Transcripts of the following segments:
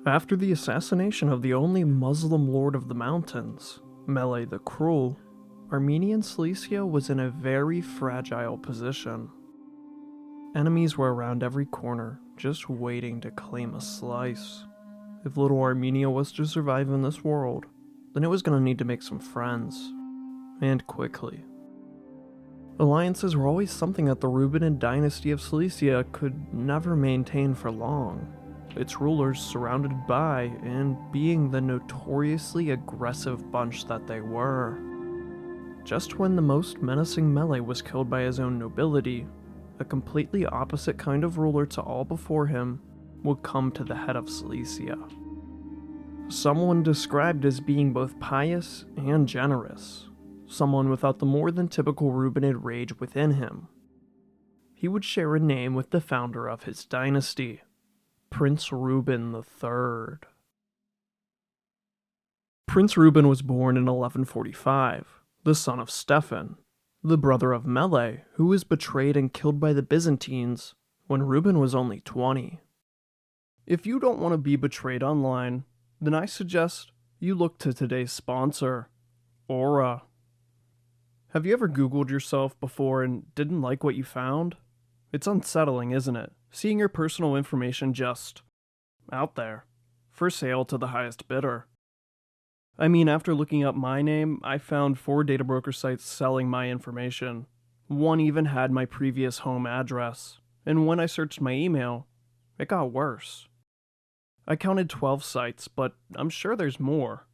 After the assassination of the only Muslim lord of the mountains, MacLeod the Cruel, Armenian Cilicia was in a very fragile position. Enemies were around every corner, just waiting to claim a slice. If little Armenia was to survive in this world, then it was going to need to make some friends, and quickly. Alliances were always something that the Ruben dynasty of Cilicia could never maintain for long, its rulers surrounded by and being the notoriously aggressive bunch that they were. Just when the most menacing MacLeod was killed by his own nobility, a completely opposite kind of ruler to all before him would come to the head of Cilicia. Someone described as being both pious and generous, someone without the more than typical Rubenid rage within him. He would share a name with the founder of his dynasty, Prince Ruben III. Prince Ruben was born in 1145, the son of Stephen, the brother of MacLeod, who was betrayed and killed by the Byzantines when Ruben was only 20. If you don't want to be betrayed online, then I suggest you look to today's sponsor, Aura. Have you ever Googled yourself before and didn't like what you found? It's unsettling, isn't it? Seeing your personal information just out there, for sale to the highest bidder. I mean, after looking up my name, I found 4 data broker sites selling my information. One even had my previous home address, and when I searched my email, it got worse. I counted 12 sites, but I'm sure there's more.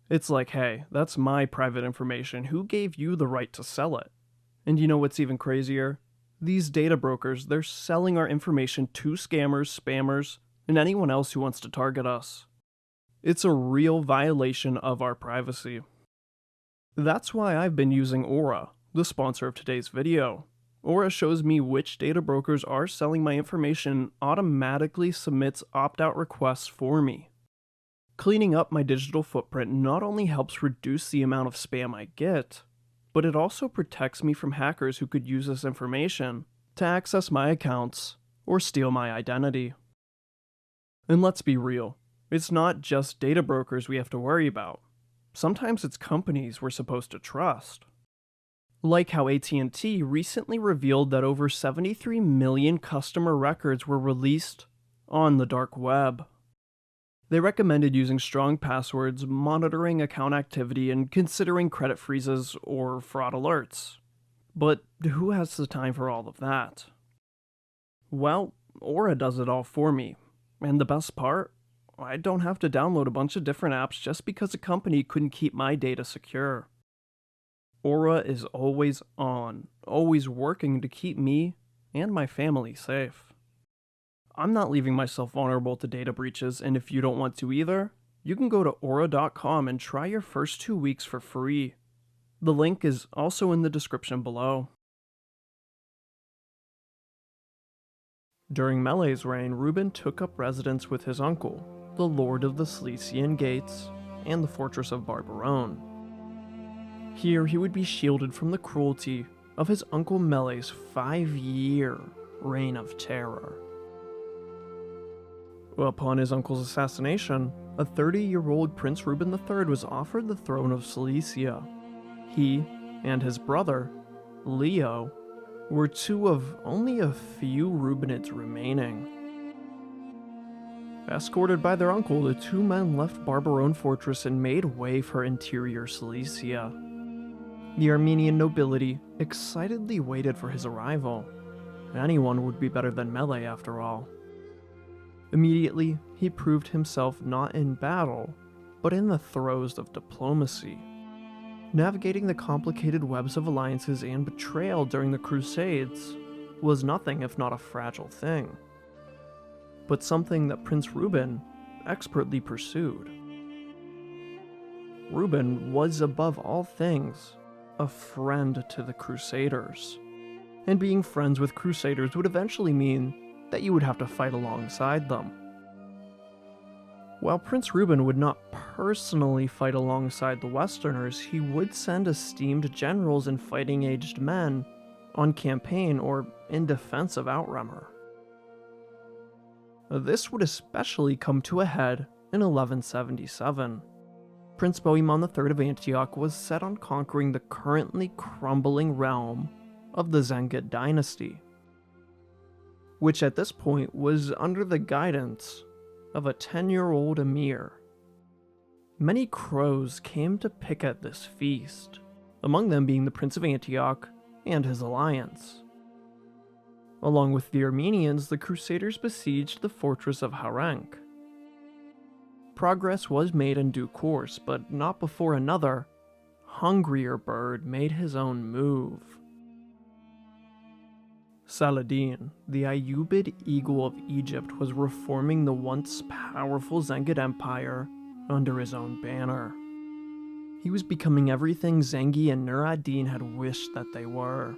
It's like, hey, that's my private information. Who gave you the right to sell it? And you know what's even crazier? These data brokers, they're selling our information to scammers, spammers, and anyone else who wants to target us. It's a real violation of our privacy. That's why I've been using Aura, the sponsor of today's video. Aura shows me which data brokers are selling my information and automatically submits opt-out requests for me. Cleaning up my digital footprint not only helps reduce the amount of spam I get, but it also protects me from hackers who could use this information to access my accounts or steal my identity. And let's be real, it's not just data brokers we have to worry about. Sometimes it's companies we're supposed to trust. Like how AT&T recently revealed that over 73 million customer records were released on the dark web. They recommended using strong passwords, monitoring account activity, and considering credit freezes or fraud alerts. But who has the time for all of that? Well, Aura does it all for me. And the best part? I don't have to download a bunch of different apps just because a company couldn't keep my data secure. Aura is always on, always working to keep me and my family safe. I'm not leaving myself vulnerable to data breaches, and if you don't want to either, you can go to Aura.com and try your first 2 weeks for free. The link is also in the description below. During MacLeod's reign, Ruben took up residence with his uncle, the Lord of the Cilician Gates, and the fortress of Barbarone. Here he would be shielded from the cruelty of his uncle MacLeod's 5-year reign of terror. Upon his uncle's assassination, a 30-year-old Prince Ruben III was offered the throne of Cilicia. He and his brother, Leo, were 2 of only a few Rubenids remaining. Escorted by their uncle, the 2 men left Barbarone Fortress and made way for interior Cilicia. The Armenian nobility excitedly waited for his arrival. Anyone would be better than MacLeod after all. Immediately, he proved himself not in battle, but in the throes of diplomacy. Navigating the complicated webs of alliances and betrayal during the Crusades was nothing if not a fragile thing, but something that Prince Ruben expertly pursued. Ruben was above all things a friend to the Crusaders, and being friends with Crusaders would eventually mean that you would have to fight alongside them. While Prince Ruben would not personally fight alongside the Westerners, he would send esteemed generals and fighting-aged men on campaign or in defense of Outremer. This would especially come to a head in 1177. Prince Bohemond III of Antioch was set on conquering the currently crumbling realm of the Zengid dynasty, which at this point was under the guidance of a 10-year-old emir. Many crows came to pick at this feast, among them being the Prince of Antioch and his alliance. Along with the Armenians, the Crusaders besieged the fortress of Harenk. Progress was made in due course, but not before another, hungrier bird made his own move. Saladin, the Ayyubid eagle of Egypt, was reforming the once powerful Zengid Empire under his own banner. He was becoming everything Zengi and Nur ad-Din had wished that they were.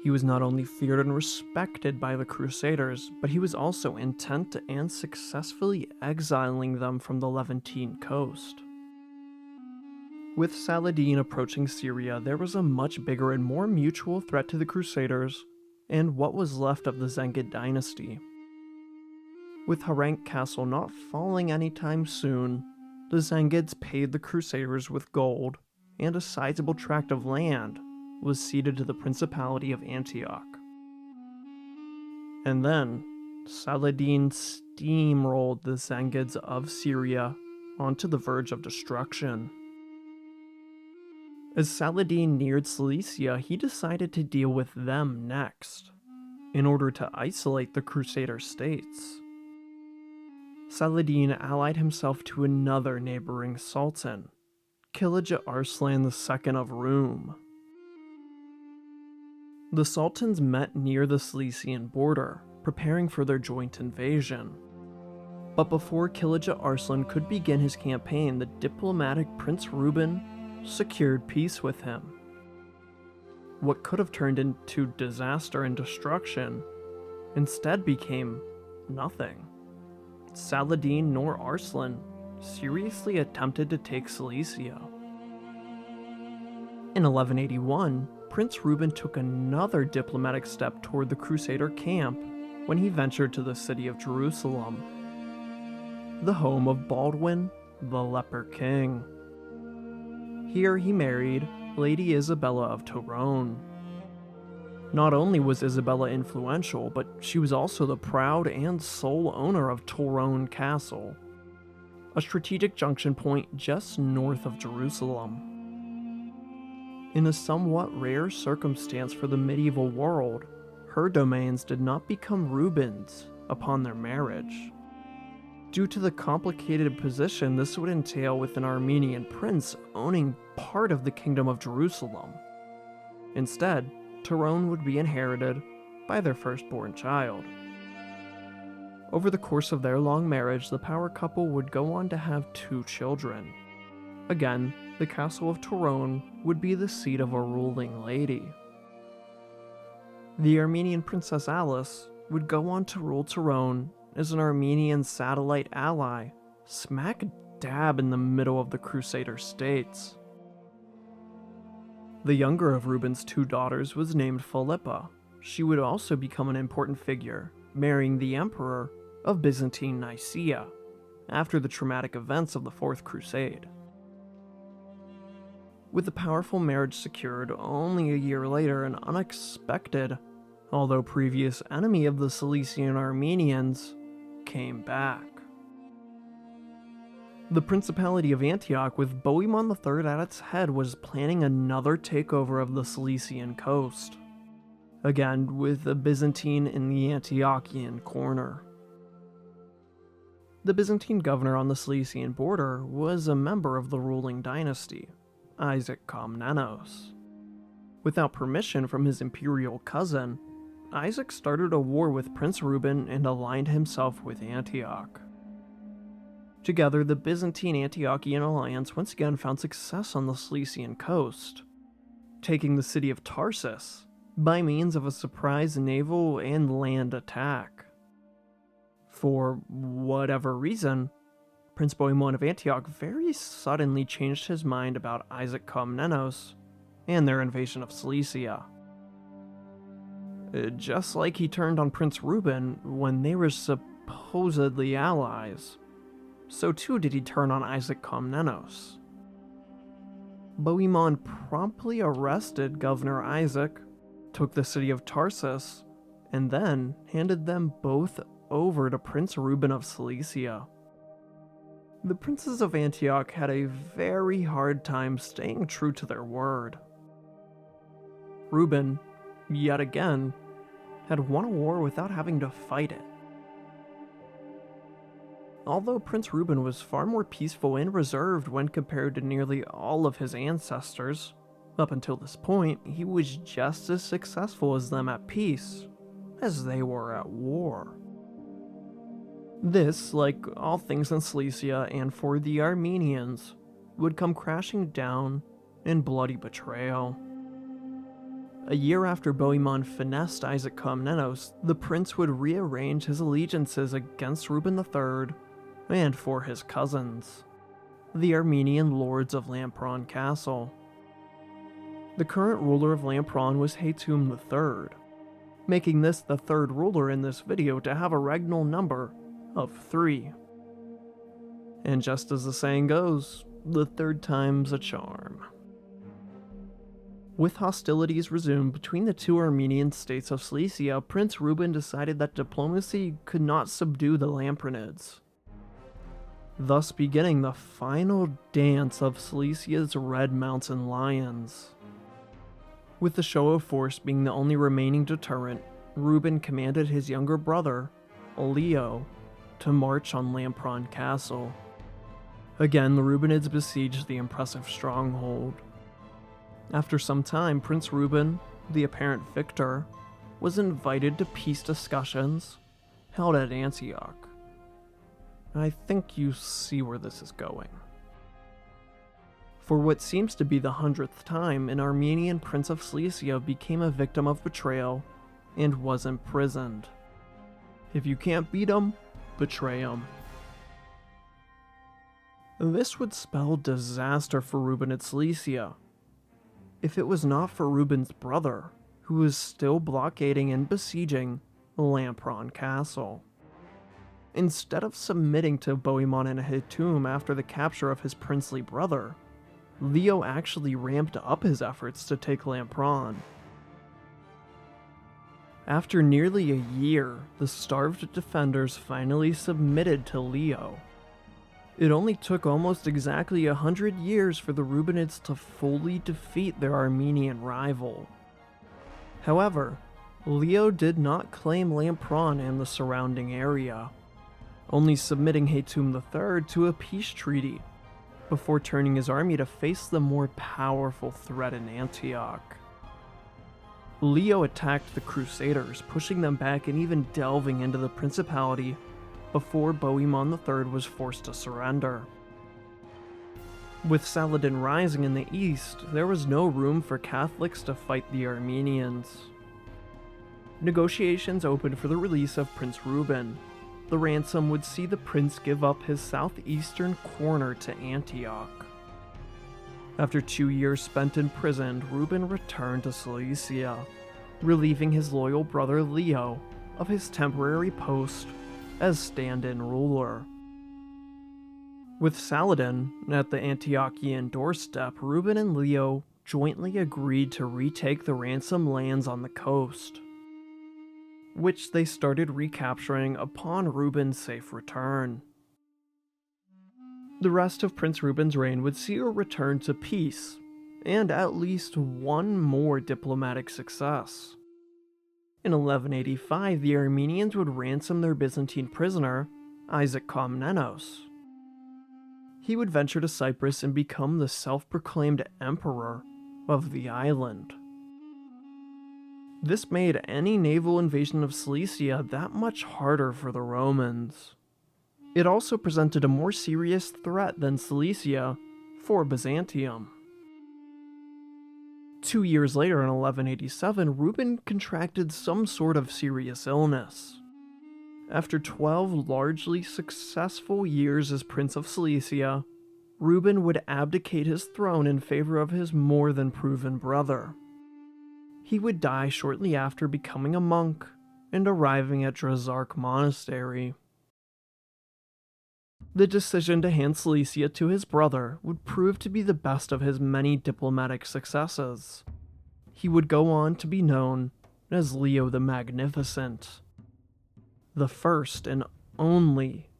He was not only feared and respected by the Crusaders, but he was also intent and successfully exiling them from the Levantine coast. With Saladin approaching Syria, there was a much bigger and more mutual threat to the Crusaders and what was left of the Zengid dynasty. With Harenk Castle not falling anytime soon, the Zengids paid the Crusaders with gold, and a sizable tract of land was ceded to the Principality of Antioch. And then, Saladin steamrolled the Zengids of Syria onto the verge of destruction. As Saladin neared Cilicia, he decided to deal with them next, in order to isolate the Crusader states. Saladin allied himself to another neighboring sultan, Kilija Arslan II of Rum. The sultans met near the Cilician border, preparing for their joint invasion. But before Kilija Arslan could begin his campaign, the diplomatic Prince Ruben secured peace with him. What could have turned into disaster and destruction instead became nothing. Saladin nor Arslan seriously attempted to take Cilicia. In 1181, Prince Ruben took another diplomatic step toward the Crusader camp when he ventured to the city of Jerusalem, the home of Baldwin, the Leper King. Here he married Lady Isabella of Tyrone. Not only was Isabella influential, but she was also the proud and sole owner of Tyrone Castle, a strategic junction point just north of Jerusalem. In a somewhat rare circumstance for the medieval world, her domains did not become Reuben's upon their marriage. Due to the complicated position this would entail with an Armenian prince owning part of the Kingdom of Jerusalem. Instead, Tyrone would be inherited by their firstborn child. Over the course of their long marriage, the power couple would go on to have 2 children. Again, the castle of Tyrone would be the seat of a ruling lady. The Armenian Princess Alice would go on to rule Tyrone as an Armenian satellite ally, smack dab in the middle of the Crusader states. The younger of Reuben's 2 daughters was named Philippa. She would also become an important figure, marrying the emperor of Byzantine Nicaea after the traumatic events of the Fourth Crusade. With the powerful marriage secured, only a year later, an unexpected, although previous enemy of the Cilician Armenians, came back. The Principality of Antioch, with Bohemond III at its head, was planning another takeover of the Cilician coast, again with the Byzantine in the Antiochian corner. The Byzantine governor on the Cilician border was a member of the ruling dynasty, Isaac Komnenos. Without permission from his imperial cousin, Isaac started a war with Prince Ruben and aligned himself with Antioch. Together, the Byzantine-Antiochian alliance once again found success on the Cilician coast, taking the city of Tarsus by means of a surprise naval and land attack. For whatever reason, Prince Bohemond of Antioch very suddenly changed his mind about Isaac Komnenos and their invasion of Cilicia. Just like he turned on Prince Ruben when they were supposed supposedly allies, so too did he turn on Isaac Komnenos. Bohemond promptly arrested Governor Isaac, took the city of Tarsus, and then handed them both over to Prince Ruben of Cilicia. The princes of Antioch had a very hard time staying true to their word. Ruben, yet again, had won a war without having to fight it. Although Prince Ruben was far more peaceful and reserved when compared to nearly all of his ancestors, up until this point, he was just as successful as them at peace as they were at war. This, like all things in Cilicia and for the Armenians, would come crashing down in bloody betrayal. A year after Bohemond finessed Isaac Komnenos, the prince would rearrange his allegiances against Ruben III and for his cousins, the Armenian lords of Lampron Castle. The current ruler of Lampron was Hatum III, making this the third ruler in this video to have a regnal number of 3. And just as the saying goes, the third time's a charm. With hostilities resumed between the two Armenian states of Cilicia, Prince Ruben decided that diplomacy could not subdue the Lampronids, thus beginning the final dance of Cilicia's Red Mountain Lions. With the show of force being the only remaining deterrent, Ruben commanded his younger brother, Leo, to march on Lampron Castle. Again, the Rubenids besieged the impressive stronghold. After some time, Prince Ruben, the apparent victor, was invited to peace discussions held at Antioch. I think you see where this is going. For what seems to be the 100th time, an Armenian prince of Cilicia became a victim of betrayal and was imprisoned. If you can't beat him, betray him. This would spell disaster for Ruben at Cilicia, if it was not for Ruben's brother, who was still blockading and besieging Lampron Castle. Instead of submitting to Bohemond and Hatum after the capture of his princely brother, Leo actually ramped up his efforts to take Lampron. After nearly a year, the starved defenders finally submitted to Leo. It only took almost exactly 100 years for the Rubenids to fully defeat their Armenian rival. However, Leo did not claim Lampron and the surrounding area, only submitting Hatum III to a peace treaty, before turning his army to face the more powerful threat in Antioch. Leo attacked the Crusaders, pushing them back and even delving into the principality before Bohemond III was forced to surrender. With Saladin rising in the east, there was no room for Catholics to fight the Armenians. Negotiations opened for the release of Prince Ruben. The ransom would see the prince give up his southeastern corner to Antioch. After 2 years spent imprisoned, Ruben returned to Cilicia, relieving his loyal brother Leo of his temporary post as stand-in ruler. With Saladin at the Antiochian doorstep, Ruben and Leo jointly agreed to retake the ransom lands on the coast, which they started recapturing upon Ruben's safe return. The rest of Prince Ruben's reign would see a return to peace, and at least one more diplomatic success. In 1185, the Armenians would ransom their Byzantine prisoner, Isaac Komnenos. He would venture to Cyprus and become the self-proclaimed emperor of the island. This made any naval invasion of Cilicia that much harder for the Romans. It also presented a more serious threat than Cilicia for Byzantium. 2 years later, in 1187, Ruben contracted some sort of serious illness. After 12 largely successful years as Prince of Cilicia, Ruben would abdicate his throne in favor of his more than proven brother. He would die shortly after becoming a monk and arriving at Drazark Monastery, The decision to hand Cilicia to his brother would prove to be the best of his many diplomatic successes. He would go on to be known as Leo the Magnificent, the first and only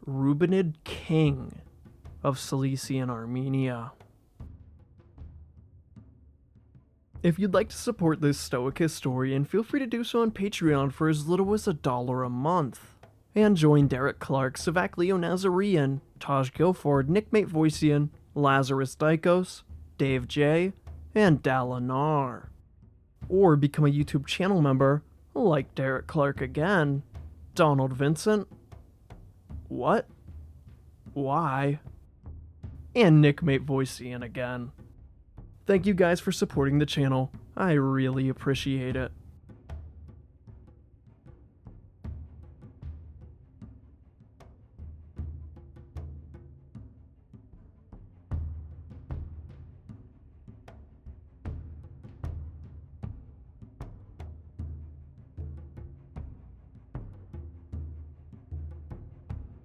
Rubenid king of Cilician Armenia. If you'd like to support this stoic historian, feel free to do so on Patreon for as little as $1 a month. And join Derek Clark, Savak Leo Nazarian, Taj Guilford, Nickmate Voician, Lazarus Dykos, Dave J, and Dalinar. Or become a YouTube channel member, like Derek Clark again, Donald Vincent, what? Why? And Nickmate Voician again. Thank you guys for supporting the channel, I really appreciate it.